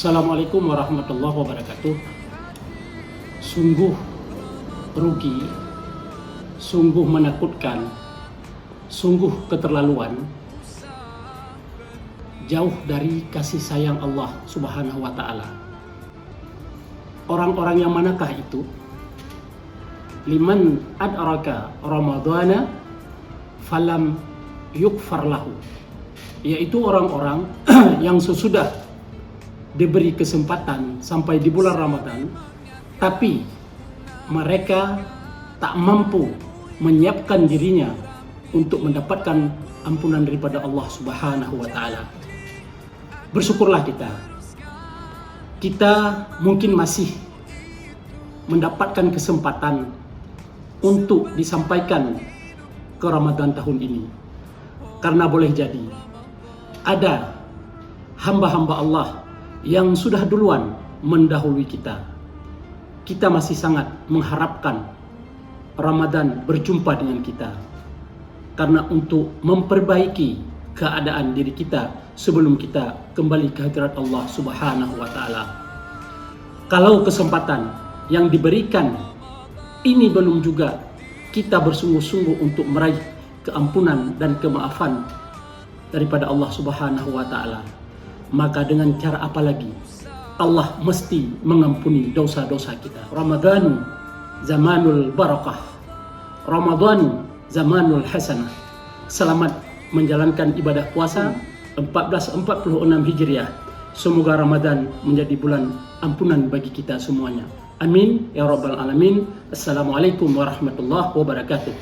Assalamualaikum warahmatullahi wabarakatuh. Sungguh rugi, sungguh menakutkan, sungguh keterlaluan, jauh dari kasih sayang Allah Subhanahu wa Ta'ala. Orang-orang yang manakah itu? Liman adraka Ramadhana falam yukfar lahu, yaitu orang-orang yang sesudah diberi kesempatan sampai di bulan Ramadan, tapi mereka tak mampu menyiapkan dirinya untuk mendapatkan ampunan daripada Allah Subhanahu wa Ta'ala. Bersyukurlah kita mungkin masih mendapatkan kesempatan untuk disampaikan ke Ramadan tahun ini, karena boleh jadi ada hamba-hamba Allah yang sudah duluan mendahului kita. Kita masih sangat mengharapkan Ramadan berjumpa dengan kita, karena untuk memperbaiki keadaan diri kita sebelum kita kembali ke hadirat Allah Subhanahu wa Ta'ala. Kalau kesempatan yang diberikan ini belum juga kita bersungguh-sungguh untuk meraih keampunan dan kemaafan daripada Allah Subhanahu wa Ta'ala, maka dengan cara apa lagi Allah mesti mengampuni dosa-dosa kita. Ramadhanu zamanul barakah, Ramadhanu zamanul hasanah. Selamat menjalankan ibadah puasa 1446 Hijriah. Semoga Ramadan menjadi bulan ampunan bagi kita semuanya. Amin ya rabbal alamin. Assalamualaikum warahmatullahi wabarakatuh.